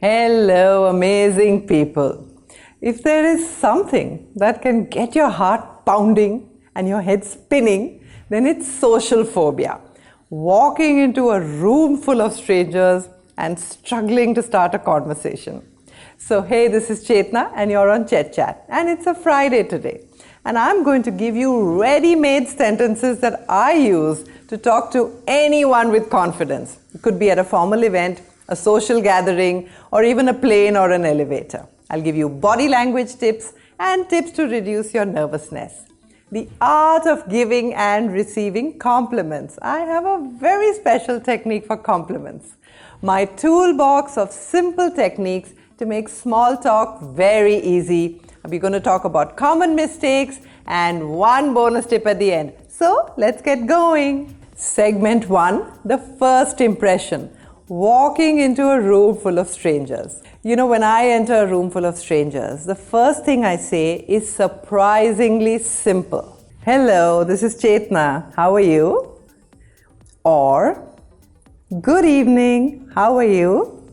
Hello, amazing people. If there is something that can get your heart pounding and your head spinning, then it's social phobia. Walking into a room full of strangers and struggling to start a conversation. So hey, this is Chetna and you're on ChetChat, and it's a Friday today. And I'm going to give you ready-made sentences that I use to talk to anyone with confidence. It could be at a formal event, a social gathering, or even a plane or an elevator. I'll give you body language tips and tips to reduce your nervousness. The art of giving and receiving compliments. I have a very special technique for compliments. My toolbox of simple techniques to make small talk very easy. We're going to talk about common mistakes and one bonus tip at the end. So let's get going. Segment 1, the first impression. Walking into a room full of strangers. You know, when I enter a room full of strangers, the first thing I say is surprisingly simple. Hello, this is Chetna. How are you? Or, good evening. How are you?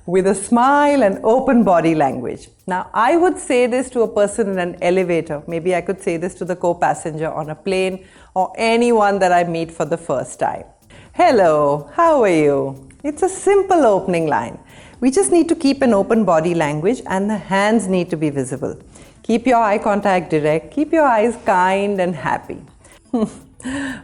With a smile and open body language. Now, I would say this to a person in an elevator. Maybe I could say this to the co-passenger on a plane or anyone that I meet for the first time. Hello, how are you? It's a simple opening line. We just need to keep an open body language and the hands need to be visible. Keep your eye contact direct, keep your eyes kind and happy.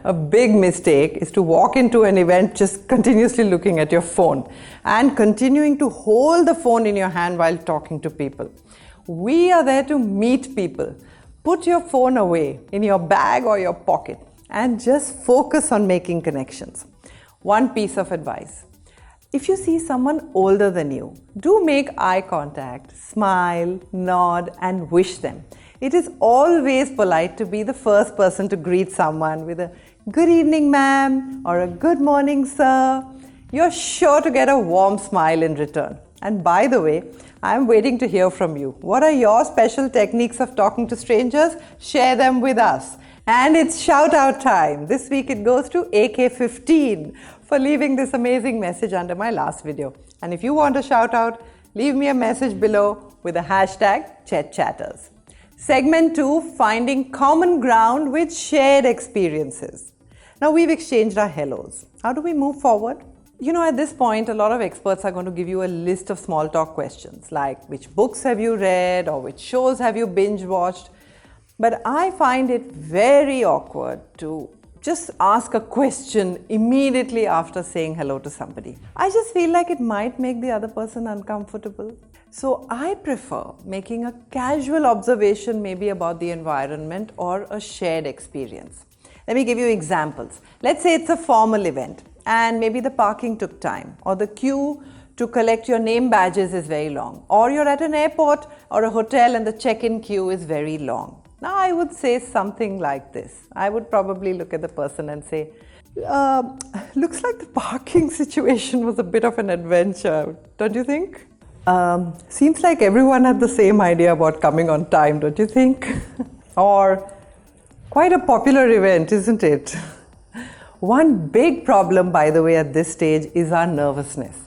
A big mistake is to walk into an event just continuously looking at your phone and continuing to hold the phone in your hand while talking to people. We are there to meet people. Put your phone away in your bag or your pocket and just focus on making connections. One piece of advice. If you see someone older than you, do make eye contact, smile, nod and wish them. It is always polite to be the first person to greet someone with a good evening ma'am or a good morning sir. You're sure to get a warm smile in return. And by the way, I'm waiting to hear from you. What are your special techniques of talking to strangers? Share them with us. And it's shout out time. This week it goes to AK15 for leaving this amazing message under my last video. And if you want a shout out, leave me a message below with the hashtag ChetChatters. Segment 2, finding common ground with shared experiences. Now we've exchanged our hellos. How do we move forward? You know, at this point, a lot of experts are going to give you a list of small talk questions like which books have you read or which shows have you binge watched. But I find it very awkward to just ask a question immediately after saying hello to somebody. I just feel like it might make the other person uncomfortable. So I prefer making a casual observation maybe about the environment or a shared experience. Let me give you examples. Let's say it's a formal event and maybe the parking took time or the queue to collect your name badges is very long, or you're at an airport or a hotel and the check-in queue is very long. Now I would say something like this. I would probably look at the person and say, looks like the parking situation was a bit of an adventure, don't you think? Seems like everyone had the same idea about coming on time, don't you think? Or, quite a popular event, isn't it? One big problem, by the way, at this stage is our nervousness.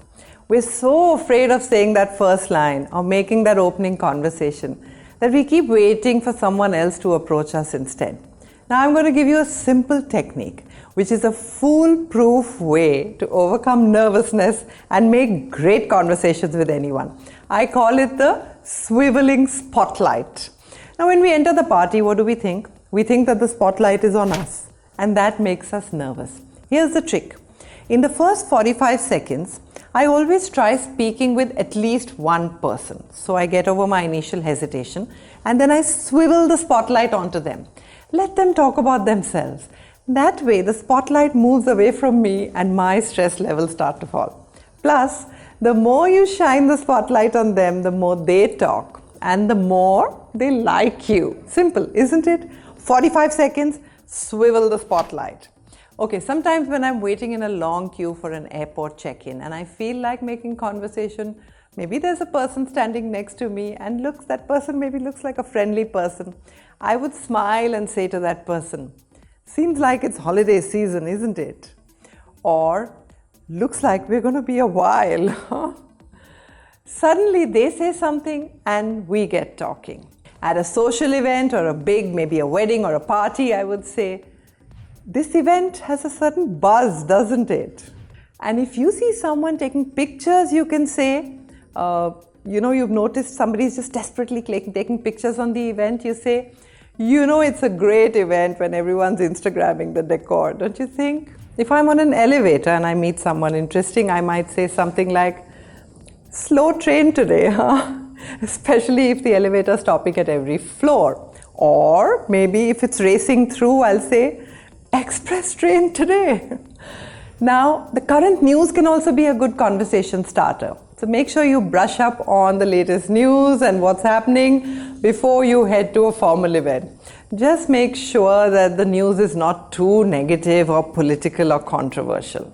We're so afraid of saying that first line or making that opening conversation that we keep waiting for someone else to approach us instead. Now I'm going to give you a simple technique, which is a foolproof way to overcome nervousness and make great conversations with anyone. I call it the swiveling spotlight. Now when we enter the party, what do we think? We think that the spotlight is on us, and that makes us nervous. Here's the trick. In the first 45 seconds, I always try speaking with at least one person. So I get over my initial hesitation and then I swivel the spotlight onto them. Let them talk about themselves. That way the spotlight moves away from me and my stress levels start to fall. Plus, the more you shine the spotlight on them, the more they talk and the more they like you. Simple, isn't it? 45 seconds, swivel the spotlight. Okay, sometimes when I'm waiting in a long queue for an airport check-in and I feel like making conversation, maybe there's a person standing next to me and that person maybe looks like a friendly person. I would smile and say to that person, seems like it's holiday season, isn't it? Or, looks like we're going to be a while. Suddenly they say something and we get talking. At a social event or a big, maybe a wedding or a party, I would say, this event has a certain buzz, doesn't it? And if you see someone taking pictures, you can say, you've noticed somebody's just desperately taking pictures on the event. You say, it's a great event when everyone's Instagramming the decor, don't you think? If I'm on an elevator and I meet someone interesting, I might say something like, slow train today, huh? Especially if the elevator's stopping at every floor. Or maybe if it's racing through, I'll say, express train today. Now, the current news can also be a good conversation starter. So make sure you brush up on the latest news and what's happening before you head to a formal event. Just make sure that the news is not too negative or political or controversial.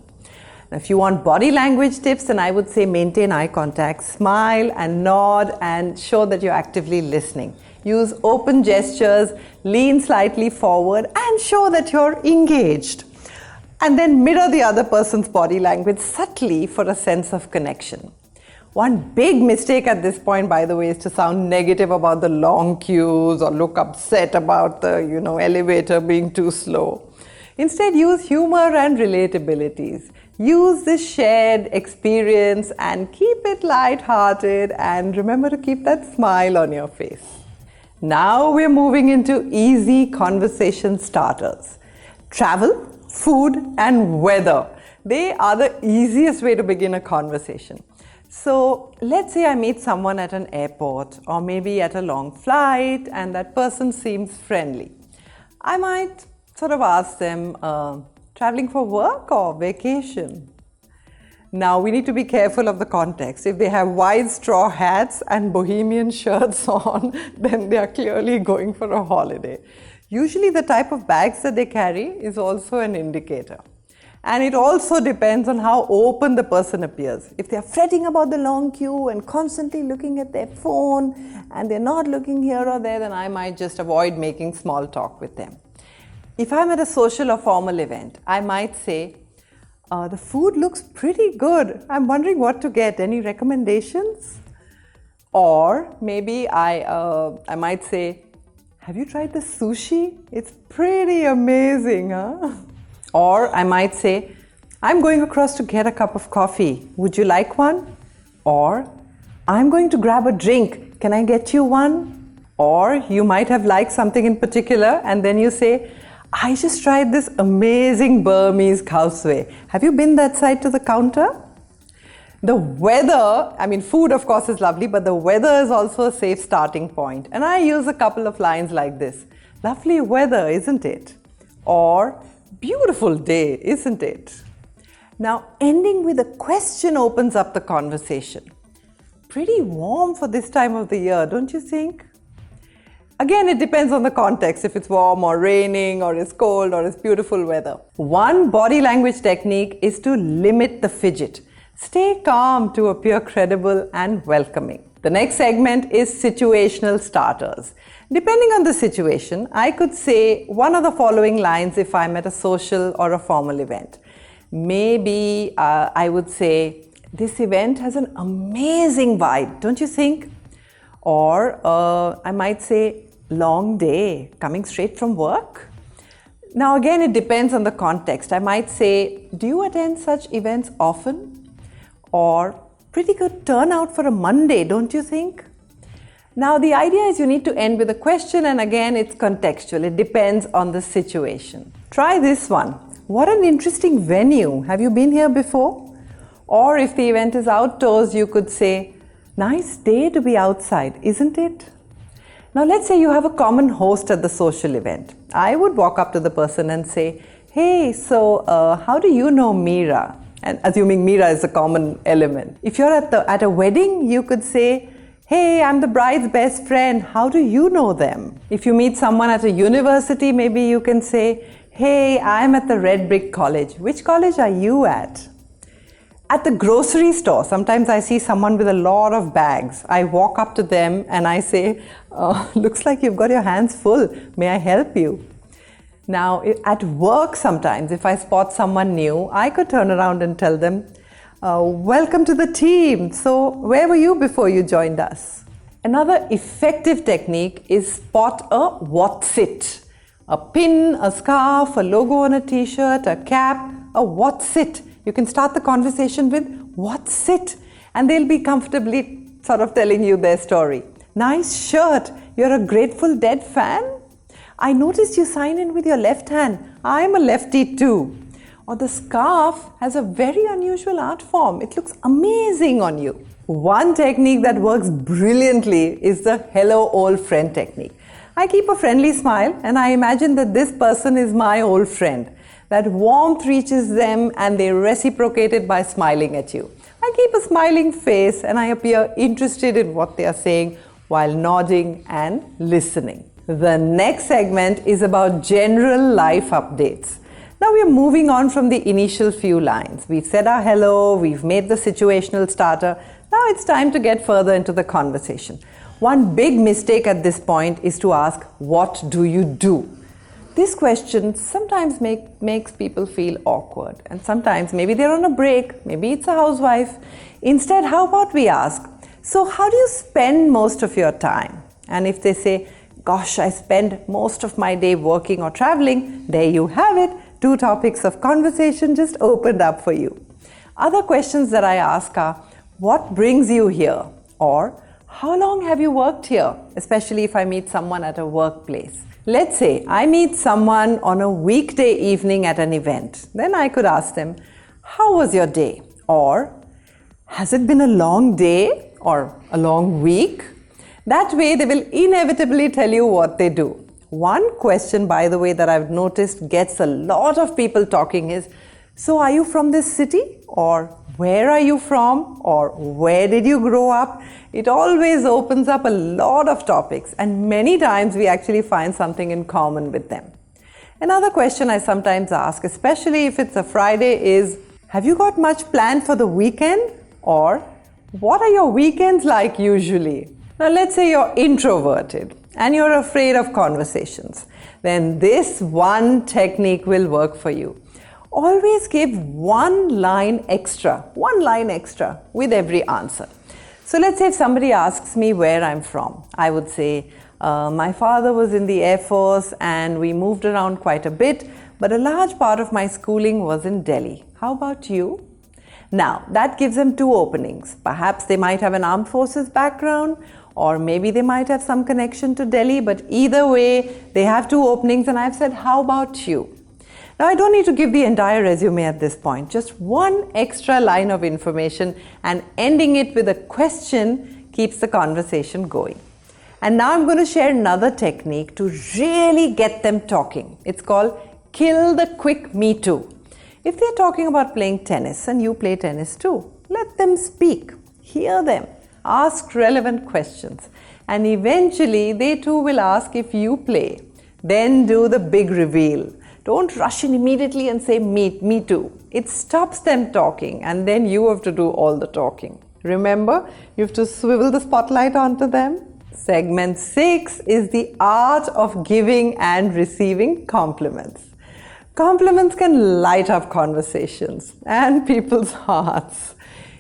Now, if you want body language tips, then I would say maintain eye contact, smile and nod and show that you're actively listening. Use open gestures, lean slightly forward and show that you're engaged. And then mirror the other person's body language subtly for a sense of connection. One big mistake at this point, by the way, is to sound negative about the long queues or look upset about the, elevator being too slow. Instead, use humor and relatabilities. Use this shared experience and keep it light-hearted and remember to keep that smile on your face. Now we're moving into easy conversation starters. Travel, food and weather. They are the easiest way to begin a conversation. So let's say I meet someone at an airport or maybe at a long flight and that person seems friendly. I might sort of ask them, traveling for work or vacation? Now we need to be careful of the context. If they have wide straw hats and bohemian shirts on, then they are clearly going for a holiday. Usually the type of bags that they carry is also an indicator. And it also depends on how open the person appears. If they're fretting about the long queue and constantly looking at their phone and they're not looking here or there, then I might just avoid making small talk with them. If I'm at a social or formal event, I might say, the food looks pretty good. I'm wondering what to get. Any recommendations? Or maybe I might say, have you tried the sushi? It's pretty amazing, huh? Or I might say, I'm going across to get a cup of coffee. Would you like one? Or, I'm going to grab a drink. Can I get you one? Or you might have liked something in particular and then you say, I just tried this amazing Burmese khao. Have you been that side to the counter? The weather, food of course is lovely, but the weather is also a safe starting point. And I use a couple of lines like this. Lovely weather, isn't it? Or, beautiful day, isn't it? Now, ending with a question opens up the conversation. Pretty warm for this time of the year, don't you think? Again, it depends on the context, if it's warm or raining or it's cold or it's beautiful weather. One body language technique is to limit the fidget. Stay calm to appear credible and welcoming. The next segment is situational starters. Depending on the situation, I could say one of the following lines if I'm at a social or a formal event. Maybe I would say, this event has an amazing vibe, don't you think? Or I might say, long day, coming straight from work? Now again, it depends on the context. I might say, do you attend such events often? Or, pretty good turnout for a Monday, don't you think? Now the idea is you need to end with a question, and again it's contextual. It depends on the situation. Try this one. What an interesting venue. Have you been here before? Or if the event is outdoors, you could say, nice day to be outside, isn't it? Now let's say you have a common host at the social event. I would walk up to the person and say, hey, so how do you know Meera? And assuming Meera is a common element. If you're at a wedding, you could say, hey, I'm the bride's best friend. How do you know them? If you meet someone at a university, maybe you can say, hey, I'm at the Red Brick College. Which college are you at? At the grocery store, sometimes I see someone with a lot of bags. I walk up to them and I say, looks like you've got your hands full. May I help you? Now, at work sometimes, if I spot someone new, I could turn around and tell them, Welcome to the team. So, where were you before you joined us? Another effective technique is spot a what's it. A pin, a scarf, a logo on a t-shirt, a cap, a what's it. You can start the conversation with what's it, and they'll be comfortably sort of telling you their story. Nice shirt. You're a Grateful Dead fan? I noticed you sign in with your left hand. I'm a lefty too. Or the scarf has a very unusual art form. It looks amazing on you. One technique that works brilliantly is the hello old friend technique. I keep a friendly smile and I imagine that this person is my old friend. That warmth reaches them and they reciprocate it by smiling at you. I keep a smiling face and I appear interested in what they are saying while nodding and listening. The next segment is about general life updates. Now we are moving on from the initial few lines. We've said our hello, we've made the situational starter. Now it's time to get further into the conversation. One big mistake at this point is to ask, what do you do? This question sometimes makes people feel awkward, and sometimes maybe they're on a break, maybe it's a housewife. Instead, how about we ask, so how do you spend most of your time? And if they say, gosh, I spend most of my day working or traveling, there you have it. 2 topics of conversation just opened up for you. Other questions that I ask are, what brings you here? Or, how long have you worked here? Especially if I meet someone at a workplace. Let's say I meet someone on a weekday evening at an event. Then I could ask them, how was your day? Or, has it been a long day or a long week? That way they will inevitably tell you what they do. One question, by the way, that I've noticed gets a lot of people talking is, so are you from this city? Or where are you from? Or where did you grow up? It always opens up a lot of topics, and many times we actually find something in common with them. Another question I sometimes ask, especially if it's a Friday, is, have you got much planned for the weekend? Or what are your weekends like usually? Now let's say you're introverted and you're afraid of conversations. Then this one technique will work for you. Always give one line extra with every answer. So let's say if somebody asks me where I'm from, I would say, my father was in the Air Force and we moved around quite a bit, but a large part of my schooling was in Delhi. How about you? Now, that gives them 2 openings. Perhaps they might have an armed forces background, or maybe they might have some connection to Delhi, but either way, they have 2 openings, and I've said, how about you? Now, I don't need to give the entire resume at this point, just one extra line of information, and ending it with a question keeps the conversation going. And now I'm going to share another technique to really get them talking. It's called kill the quick me too. If they're talking about playing tennis and you play tennis too, let them speak, hear them, ask relevant questions, and eventually they too will ask if you play. Then do the big reveal. Don't rush in immediately and say me too. It stops them talking, and then you have to do all the talking. Remember, you have to swivel the spotlight onto them. Segment 6 is the art of giving and receiving compliments. Compliments can light up conversations and people's hearts.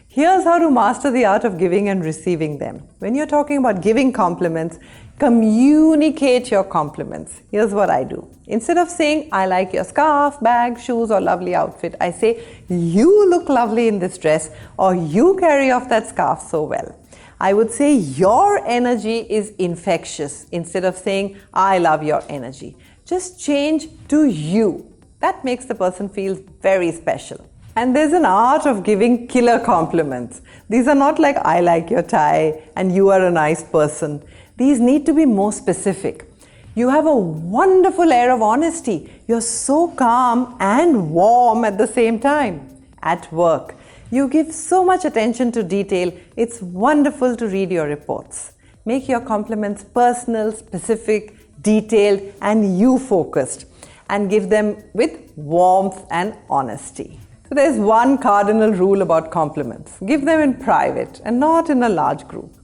Here's how to master the art of giving and receiving them. When you're talking about giving compliments, communicate your compliments. Here's what I do. Instead of saying, I like your scarf, bag, shoes, or lovely outfit, I say, you look lovely in this dress, or you carry off that scarf so well. I would say, your energy is infectious, instead of saying, I love your energy. Just change to you. That makes the person feel very special. And there's an art of giving killer compliments. These are not like, I like your tie and you are a nice person. These need to be more specific. You have a wonderful air of honesty. You're so calm and warm at the same time. At work, you give so much attention to detail. It's wonderful to read your reports. Make your compliments personal, specific, detailed, and you-focused, and give them with warmth and honesty. So there's one cardinal rule about compliments. Give them in private and not in a large group.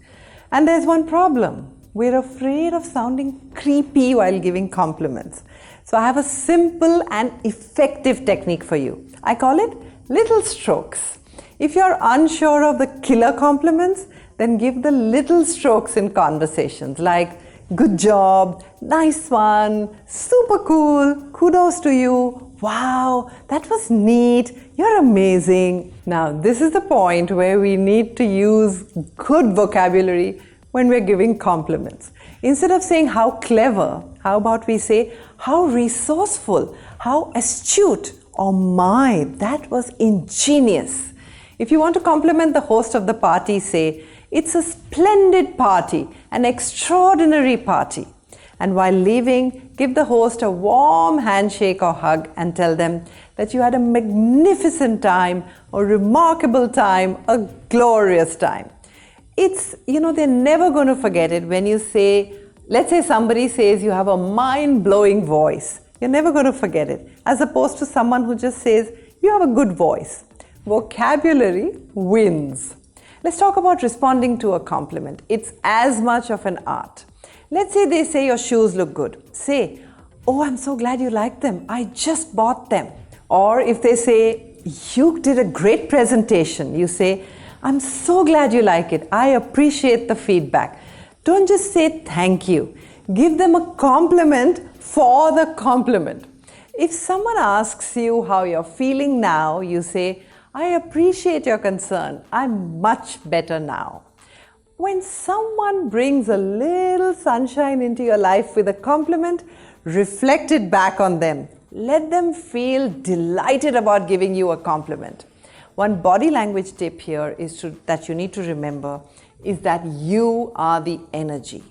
And there's one problem. We're afraid of sounding creepy while giving compliments. So I have a simple and effective technique for you. I call it little strokes. If you're unsure of the killer compliments, then give the little strokes in conversations like good job, nice one, super cool, kudos to you, wow, that was neat, you're amazing. Now, this is the point where we need to use good vocabulary when we're giving compliments. Instead of saying how clever, how about we say how resourceful, how astute, or my, that was ingenious. If you want to compliment the host of the party, say, it's a splendid party, an extraordinary party. And while leaving, give the host a warm handshake or hug and tell them that you had a magnificent time, a remarkable time, a glorious time. It's, they're never going to forget it when you say, let's say somebody says you have a mind-blowing voice. You're never going to forget it, as opposed to someone who just says, you have a good voice. Vocabulary wins. Let's talk about responding to a compliment. It's as much of an art. Let's say they say your shoes look good. Say, oh, I'm so glad you like them. I just bought them. Or if they say, you did a great presentation, you say, I'm so glad you like it. I appreciate the feedback. Don't just say thank you. Give them a compliment for the compliment. If someone asks you how you're feeling now, you say, I appreciate your concern. I'm much better now. When someone brings a little sunshine into your life with a compliment, reflect it back on them. Let them feel delighted about giving you a compliment. One body language tip here is that you need to remember is that you are the energy.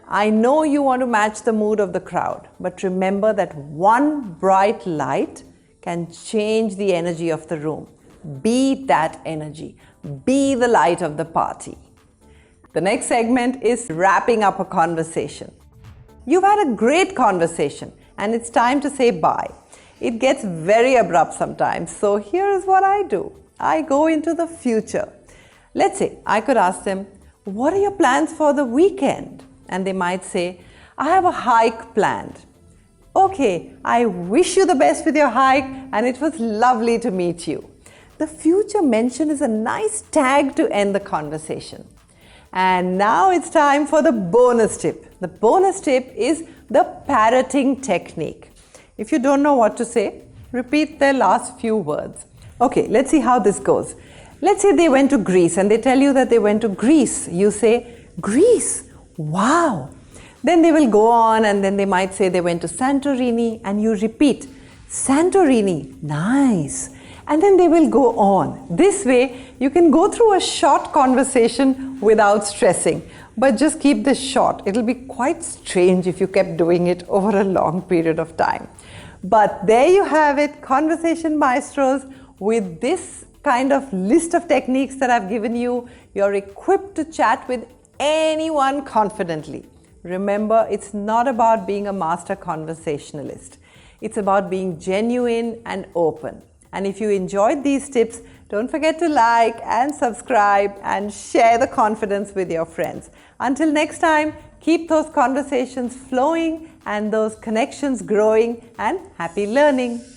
I know you want to match the mood of the crowd, but remember that one bright light can change the energy of the room. Be that energy. Be the light of the party. The next segment is wrapping up a conversation. You've had a great conversation and it's time to say bye. It gets very abrupt sometimes, so here is what I do. I go into the future. Let's say I could ask them, what are your plans for the weekend? And they might say, I have a hike planned. Okay, I wish you the best with your hike and it was lovely to meet you. The future mention is a nice tag to end the conversation. And now it's time for the bonus tip. The bonus tip is the parroting technique. If you don't know what to say, repeat their last few words. Okay, let's see how this goes. Let's say they went to Greece and they tell you that they went to Greece. You say, Greece, wow. Then they will go on and then they might say they went to Santorini and you repeat, Santorini, nice. And then they will go on. This way, you can go through a short conversation without stressing. But just keep this short. It'll be quite strange if you kept doing it over a long period of time. But there you have it, Conversation Maestros. With this kind of list of techniques that I've given you, you're equipped to chat with anyone confidently. Remember, it's not about being a master conversationalist. It's about being genuine and open. And if you enjoyed these tips, don't forget to like and subscribe and share the confidence with your friends. Until next time, keep those conversations flowing and those connections growing, and happy learning.